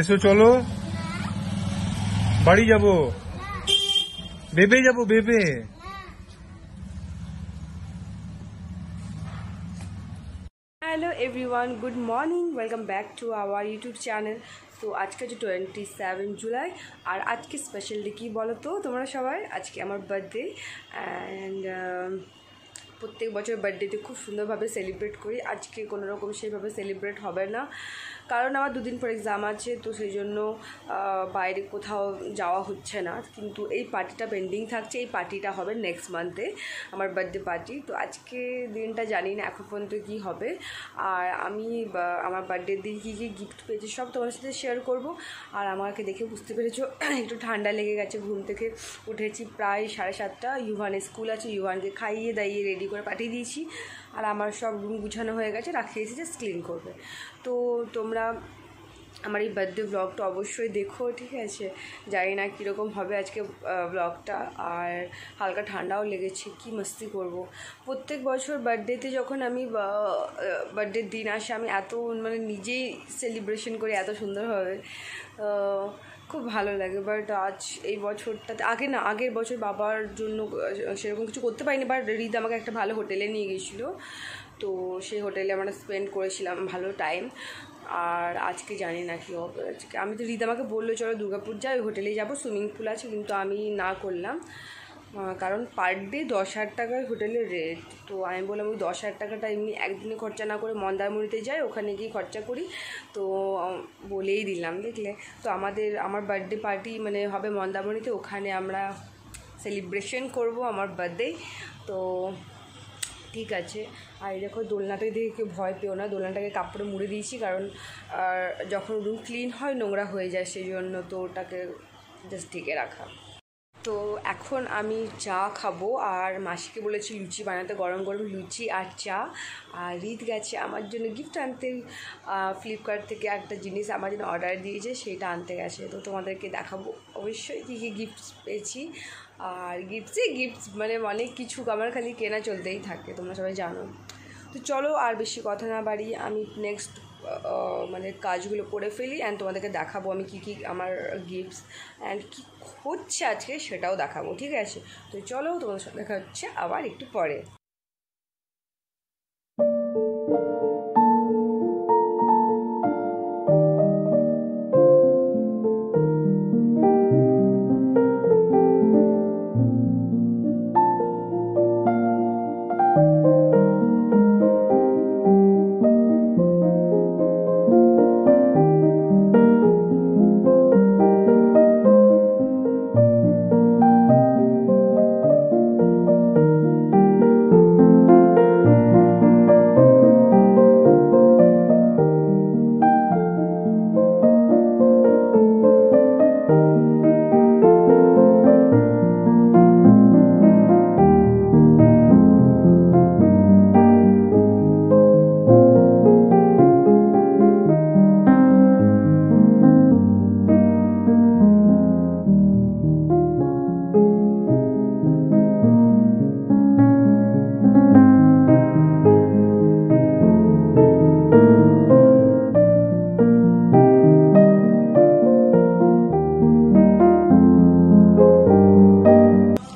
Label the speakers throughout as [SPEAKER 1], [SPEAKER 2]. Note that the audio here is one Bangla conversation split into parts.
[SPEAKER 1] এসো চলো বাড়ি যাব, বেবে যাব, বেবে।
[SPEAKER 2] Hello everyone, good morning, welcome back to our YouTube channel. তো আজকে হচ্ছে 27 জুলাই, আর আজকে স্পেশাল ডে কী বলো তো তোমরা সবাই? আজকে আমার বার্থডে, অ্যান্ড প্রত্যেক বছর বার্থডেতে খুব সুন্দরভাবে সেলিব্রেট করি। আজকে কোনো রকম সেইভাবে সেলিব্রেট হবে না, কারণ আমার দুদিন পর এক্সাম আছে, তো সেই জন্য বাইরে কোথাও যাওয়া হচ্ছে না। কিন্তু এই পার্টিটা পেন্ডিং থাকছে, এই পার্টিটা হবে নেক্সট মান্থে, আমার বার্থডে পার্টি। তো আজকে দিনটা জানি না এখন পর্যন্ত কী হবে, আর আমি আমার বার্থডের দিন কী কী গিফট পেয়েছি সব তোমার সাথে শেয়ার করব। আর আমাকে দেখে বুঝতে পেরেছো একটু ঠান্ডা লেগে গেছে, ঘুম থেকে উঠেছি প্রায় 7:30। ইউভানের স্কুল আছে, ইউভানকে খাইয়ে দাইয়ে রেডি করে পাঠিয়ে দিয়েছি, আর আমার সব রুম গুছানো হয়ে গেছে, রাখিয়েছি জাস্ট ক্লিন করবে। তো তোমরা আমার এই বার্থডে ব্লগটা অবশ্যই দেখো, ঠিক আছে? জানি না কীরকম হবে আজকে ব্লগটা, আর হালকা ঠান্ডাও লেগেছে, কি মাস্তি করব। প্রত্যেক বছর বার্থডেতে যখন আমি বার্থডের দিন আসে, আমি এত মানে নিজেই সেলিব্রেশন করি এত সুন্দরভাবে, খুব ভালো লাগে। বাট আজ এই বছরটাতে আগের বছর বাবার জন্য সেরকম কিছু করতে পারিনি, বাট রিদ আমাকে একটা ভালো হোটেলে নিয়ে গেছিলো, তো সেই হোটেলে আমরা স্পেন্ড করেছিলাম ভালো টাইম। আর আজকে জানি না কি হবে। আজকে আমি তো রিদ আমাকে বললো চলো দুর্গাপুর যাই, ওই হোটেলেই যাবো, সুইমিং পুল আছে, কিন্তু আমি না করলাম, কারণ পার ডে 10,000 টাকায় হোটেলের রেট। তো আমি বললাম ওই 10,000 টাকাটা এমনি একদিনে খরচা না করে মন্দারমণিতে যাই, ওখানে গিয়ে খরচা করি। তো বলেই দিলাম, দেখলে তো আমার বার্থডে পার্টি মানে হবে মন্দারমণিতে, ওখানে আমরা সেলিব্রেশন করব আমার বার্থডে। তো ঠিক আছে। আর দেখো দোলনাটাকে দেখে কেউ ভয় পেও না, দোলনাটাকে কাপড়ে মুড়ে দিয়েছি, কারণ যখন রুম ক্লিন হয় নোংরা হয়ে যায়, সেই জন্য তো ওটাকে জাস্ট ঢেকে রাখা। তো এখন আমি চা খাবো, আর মাসিকে বলেছি লুচি বানাতে, গরম গরম লুচি আর চা। আর রিদ গেছে আমার জন্য গিফট আনতে, ফ্লিপকার্ট থেকে একটা জিনিস আমার জন্য অর্ডার দিয়েছে, সেটা আনতে গেছে। তো তোমাদেরকে দেখাবো অবশ্যই কী কী গিফটস পেয়েছি। আর গিফটস মানে অনেক কিছু আমার খালি কেনা চলতেই থাকে, তোমরা সবাই জানো। তো চলো আর বেশি কথা না বাড়ি, আমি নেক্সট মানে কাজগুলো করে ফেলি, অ্যান্ড তোমাদেরকে দেখাবো আমি কী কী আমার গিফটস অ্যান্ড কী হচ্ছে আজকে সেটাও দেখাবো, ঠিক আছে? তো চলো তোমাদের সাথে দেখা হচ্ছে আবার একটু পরে।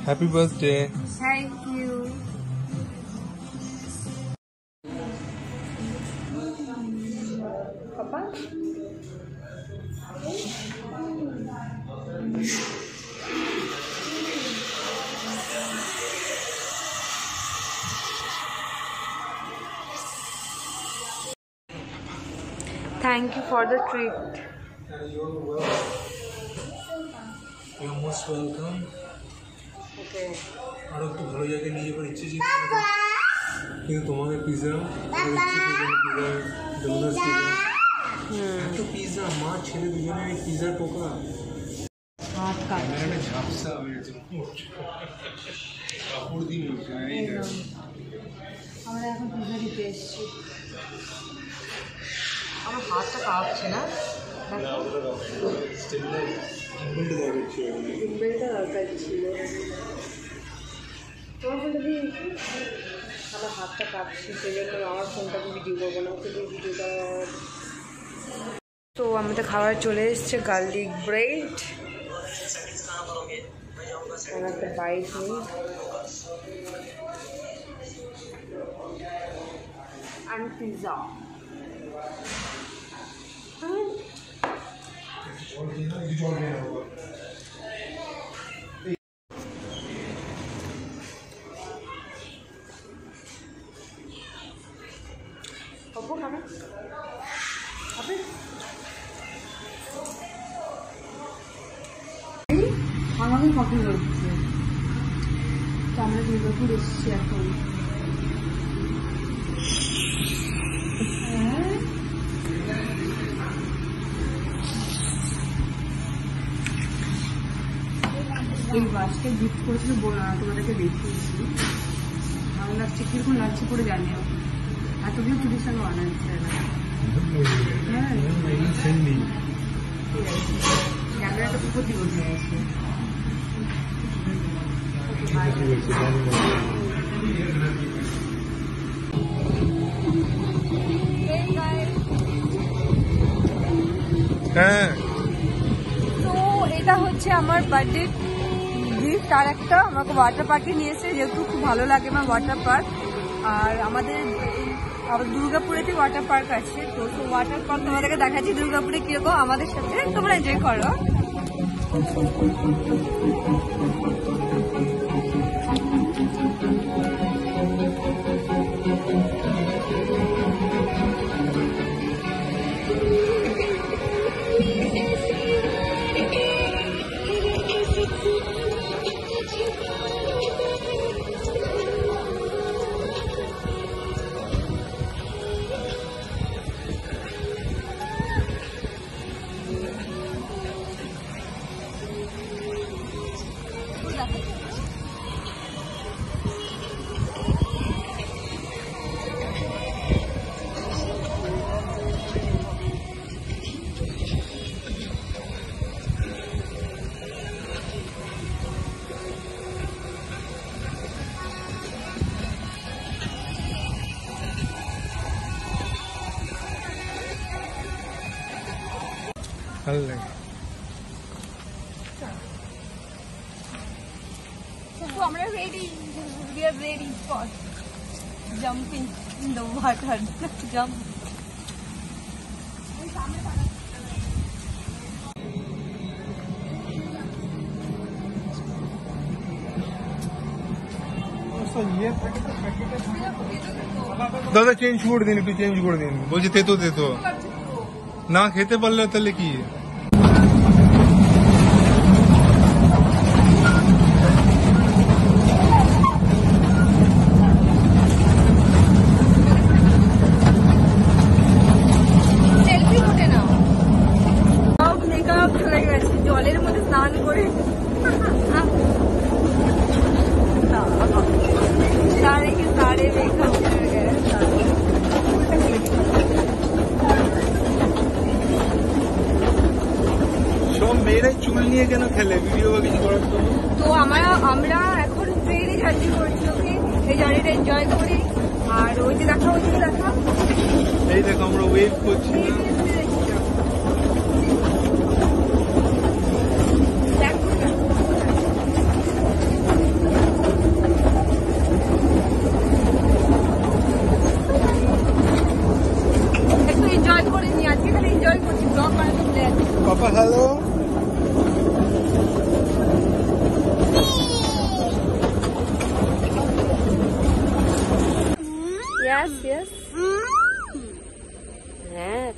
[SPEAKER 1] Happy birthday.
[SPEAKER 2] Thank you. পাপা thank you for the treat.
[SPEAKER 1] You're most welcome.
[SPEAKER 2] Okay.
[SPEAKER 1] আরো একটু ভালো জায়গায় নিয়ে যাবার ইচ্ছে ছিল, কিন্তু তোমাকে পিজা এত পিজা মা ছেলে দুজনে পিজার পোকা
[SPEAKER 2] হাত কাটছে,
[SPEAKER 1] ঝাপসা হয়েছে কাপড় দিয়ে বলছে।
[SPEAKER 2] আমরা এখন পিজা দিতে এসেছি, আমার হাতটা কাঁপছে না, বেলটা দরকার ছিল। তোমার ফোনটা দিয়ে আমার হাতটা কাঁপছে, সেই জন্য আমার ফোনটাকে ভিডিও করবো না, ওকে দিয়ে ভিডিওটা তো আমাদের খাবার চলে এসছে, গার্লিক ব্রেড একটা বাইট নেই and pizza. আমাকে কফি করছে, তো আমরা দুর্গাপুর এসেছি এখন। এই বাসটা গিফট করেছিল তোমাদেরকে দেখিয়েছি, ভালো লাগছে, কিরকম লাগছে করে জানিও। এতগুলো ট্রেডিশন বানাচ্ছে হ্যাঁ, ক্যামেরাটা উপর দিকে উঠে গেছে।
[SPEAKER 1] হ্যাঁ,
[SPEAKER 2] তো এটা হচ্ছে আমার বার্থডে গিফট। আর একটা আমাকে ওয়াটার পার্কে নিয়েছে, যেহেতু খুব ভালো লাগে আমার ওয়াটার পার্ক। আর আমাদের দুর্গাপুরেতে ওয়াটার পার্ক আছে, তো ওয়াটার পার্ক তোমাদেরকে দেখাচ্ছি দুর্গাপুরে কিরকম। আমাদের সাথে তোমরা এনজয় করো।
[SPEAKER 1] ভালো লাগে।
[SPEAKER 2] So আমরা ready, we are ready for jumping in the water. Jump.
[SPEAKER 1] দাদা চেঞ্জ করে দিন, একটু চেঞ্জ করে দিন। বলছি তেতো তেতো না খেতে পারলে তাহলে কি?
[SPEAKER 2] জলের মধ্যে স্নান করে सारे मेकअप कर गए।
[SPEAKER 1] সব মেয়েরাই চুল নিয়ে কেন খেলে ভিডিও বা কিছু করার জন্য?
[SPEAKER 2] তো আমরা এখন ট্রেনে জার্নি করছি, ওকে এই জার্নিটা এনজয় করি। আর ওই যে দেখা, ওই যে দেখা,
[SPEAKER 1] এই দেখো আমরা ওয়েভ করছি।
[SPEAKER 2] একটু এনজয় করে নি, আজকে খালি এনজয় করছি, ব্লগ বানাতে ভুলে যাচ্ছি।
[SPEAKER 1] পাপা হ্যালো।
[SPEAKER 2] Yes, yes. হ্যাঁ,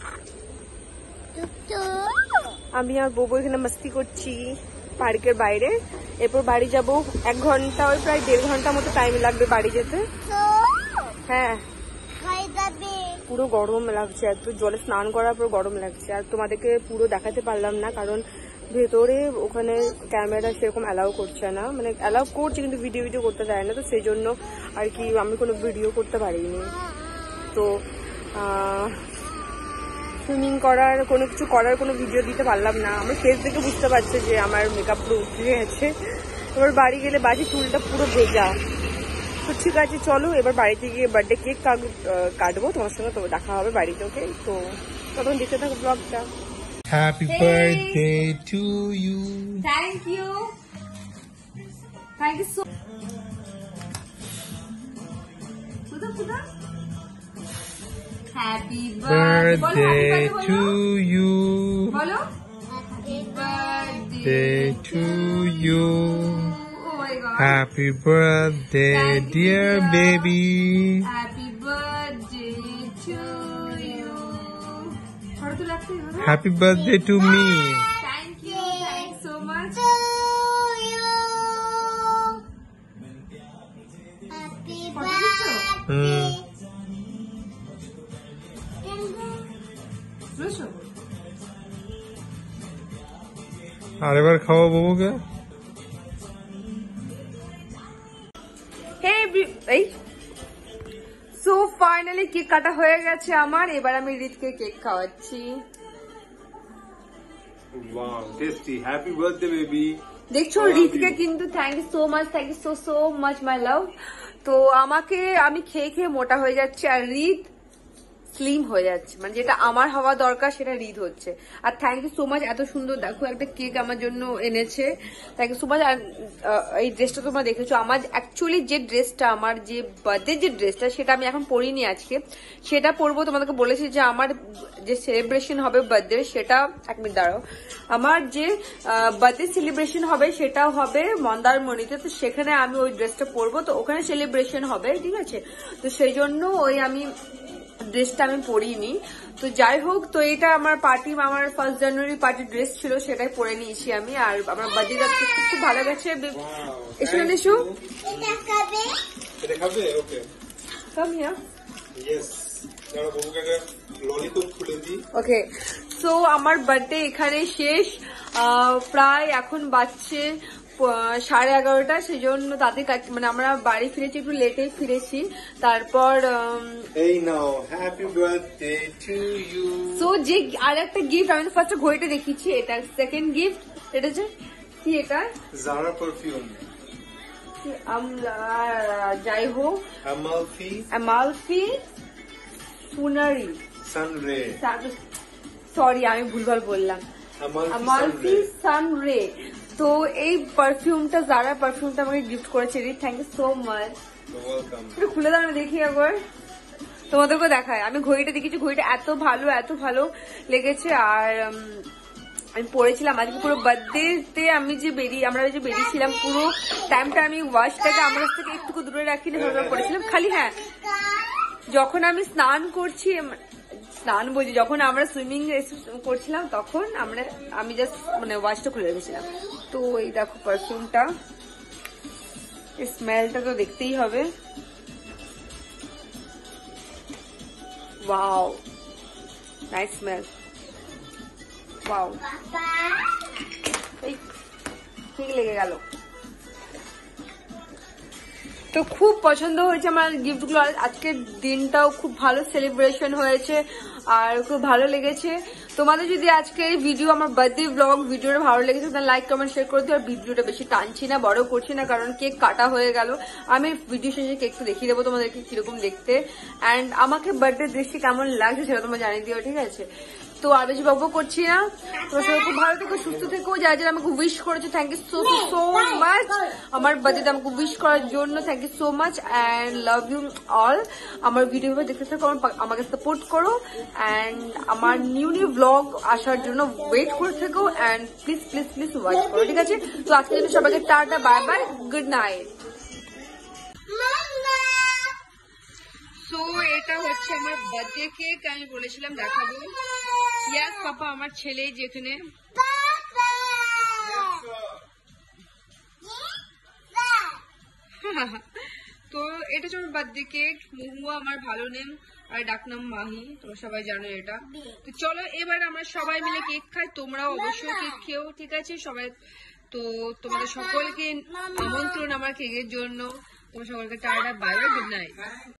[SPEAKER 2] আমি আর বউ এখানে মাস্তি করছি পার্কের বাইরে। এরপর বাড়ি যাব, 1 ঘন্টা, ওই প্রায় 1.5 ঘন্টা মতো টাইম লাগবে বাড়ি যেতে। হ্যাঁ, পুরো গরম লাগছে, এত জলে স্নান করার পর গরম লাগছে। আর তোমাদেরকে পুরো দেখাতে পারলাম না, কারণ ভেতরে ওখানে ক্যামেরা সেরকম অ্যালাউ করছে না, মানে অ্যালাউ করছে কিন্তু ভিডিও করতে দেয় না, তো সেই জন্য আর কি আমি কোনো ভিডিও করতে পারিনি। তো সুইমিং করার কোনো কিছু করার কোনো ভিডিও দিতে পারলাম না। আমার ফেস দেখে বুঝতে পারছে যে আমার মেকআপ পুরো উঠে গেছে। এবার বাড়ি গেলে বাড়ি চুলটা পুরো ভেজা। তো ঠিক আছে, চলো এবার বাড়িতে গিয়ে বার্থডে কেক কাটবো, তোমার সঙ্গে তো দেখা হবে বাড়িতে। ওকে, তো তখন দেখতে থাকো ব্লগটা।
[SPEAKER 1] Happy
[SPEAKER 2] Hey.
[SPEAKER 1] birthday to you.
[SPEAKER 2] Thank you. Thank you so. Happy
[SPEAKER 1] Birthday to you.
[SPEAKER 2] বলো Happy birthday
[SPEAKER 1] Day to you.
[SPEAKER 2] Oh my God.
[SPEAKER 1] Happy birthday,
[SPEAKER 2] Thank you,
[SPEAKER 1] dear
[SPEAKER 2] dear.
[SPEAKER 1] baby.
[SPEAKER 2] Happy birthday to you. How to laugh?
[SPEAKER 1] Happy birthday to me.
[SPEAKER 2] Thank you. Thanks so much.
[SPEAKER 1] Hmm. আরেবার খাওয়া বাবুকে।
[SPEAKER 2] এই সো ফাইনালি কেক কাটা হয়ে গেছে আমার, এবার আমি রিতকে কেক খাওয়াচ্ছি।
[SPEAKER 1] Wow, tasty. Happy birthday, baby.
[SPEAKER 2] দেখছো রিতকে কিন্তু thank you so much, thank you so much my love. তো আমি খেয়ে খেয়ে মোটা হয়ে যাচ্ছি আর রিত স্লিম হয়ে যাচ্ছে, মানে যেটা আমার হওয়া দরকার সেটা রিদ হচ্ছে। আর থ্যাংক ইউ সো মাচ, এত সুন্দর দেখো একটা কেক আমার জন্য এনেছে, থ্যাংক ইউ সো মাচ। আর এই ড্রেসটা তোমরা দেখেছো, আমার অ্যাকচুয়ালি যে ড্রেসটা, আমার যে বার্থডে যে ড্রেসটা সেটা আমি এখন পরিনি আজকে, সেটা পরবো। তোমাদেরকে বলেছি যে আমার যে সেলিব্রেশন হবে বার্থডে, সেটা এক মিনিট দাঁড়াও, আমার যে বার্থডে সেলিব্রেশন হবে সেটা হবে মন্দারমণিতে, তো সেখানে আমি ওই ড্রেসটা পরবো, তো ওখানে সেলিব্রেশন হবে, ঠিক আছে। তো সেই জন্য আমি ড্রেসটা আমি পরিনি। তো যাই হোক, তো এটা আমার পার্টি, আমার 1 জানুয়ারি পার্টি ড্রেস ছিল, সেটাই পরে নিয়েছি আমি। আর আমার বার্থডে আজকে খুব ভালো গেছে। এসো এসো, কাম হিয়ার। ওকে, সো আমার বার্থডে এখানে শেষ। প্রায় এখন বাজছে 11:30, সেই জন্য তাতে মানে আমরা বাড়ি ফিরেছি, একটু লেটে ফিরেছি। তারপর
[SPEAKER 1] এই নাও, happy birthday to you.
[SPEAKER 2] So যে আর একটা গিফট, আমি ফার্স্ট ঘড়িটা দেখিয়েছি, এটা সেকেন্ড গিফট। এটা হচ্ছে কি, এটা
[SPEAKER 1] জারা পারফিউম।
[SPEAKER 2] যাই হোক, অ্যামালফি সুনারি সানরে, সরি আমি ভুলভাল বললাম, অ্যামালফি সানরে। তো এই পারফিউমটা, জারা পারফিউমটা আমাকে গিফট করেছে রিত, থ্যাংক ইউ সো মাচ। একটু খুলে দাও, আমি দেখি একবার, তোমাদেরকে দেখায়। আমি ঘড়িটা দেখেছি, ঘড়িটা এত ভালো লেগেছে। আর আমি পড়েছিলাম আজকে পুরো বার্থডে আমরা যে বেরিয়েছিলাম, পুরো টাইমটা আমি ওয়াচটাকে আমার কাছ থেকে একটু দূরে রাখিনি, ভাবে পড়েছিলাম। খালি হ্যাঁ, যখন আমি স্নান বলছি, যখন আমরা সুইমিং করছিলাম তখন আমি জাস্ট মানে ওয়াচটা খুলে রেখেছিলাম। তো এই দেখো পারফিউমটা, স্মেলটা তো দেখতেই হবে। ওয়াও, নাইস স্মেল, ওয়াও, ঠিক লেগে গেল। তো খুব পছন্দ হয়েছে আমার গিফটগুলো। আর আজকের দিনটাও খুব ভালো সেলিব্রেশন হয়েছে আর খুব ভালো লেগেছে। তোমাদের যদি আজকে এই ভিডিও, আমার বার্থডে ব্লগ ভিডিওটা ভালো লেগেছে, তাহলে লাইক কমেন্ট শেয়ার করে দিও। আর ভিডিওটা বেশি টানছি না, বড় করছি না, কারণ কেক কাটা হয়ে গেল। আমি ভিডিও শেষে কেকটা দেখিয়ে দেবো তোমাদেরকে কিরকম দেখতে, অ্যান্ড আমাকে বার্থডে ড্রেসটি কেমন লাগছে সেটা তোমরা জানিয়ে দিও, ঠিক আছে। তো আর বেশি বকবো করছি না, তোমার সবাই খুব ভালো থেকো, সুস্থ থেকো। যারা আমাকে উইশ করেছো, থ্যাংক ইউ সো মাচ। আমার বার্থডে আমাকে উইশ করার জন্য thank you so much, and love you all. আমার ভিডিও দেখতে থাকো, আমাকে সাপোর্ট করো, অ্যান্ড আমার নিউ ব্লগ আসার জন্য ওয়েট করে থেকো, অ্যান্ড প্লিজ ওয়াচ করো, ঠিক আছে। তো আজকের জন্য সবাইকে tata, bye bye, good night. So এটা হচ্ছে আমার বার্থডে কেক, আমি বলেছিলাম দেখাবো। ইয়াস পাপা, আমার ছেলে যেখানে। তো এটা হচ্ছে আমার বার্থডে কেক। মহুয়া আমার ভালো নেম, আর ডাকনাম মাহি, তোমরা সবাই জানো এটা। তো চলো এবার আমরা সবাই মিলে কেক খাই, তোমরাও অবশ্যই কেক খেও, ঠিক আছে সবাই। তো তোমাদের সকলকে আমন্ত্রণ আমার কেকের জন্য। তোমার সকলকে tata, bye bye, good night.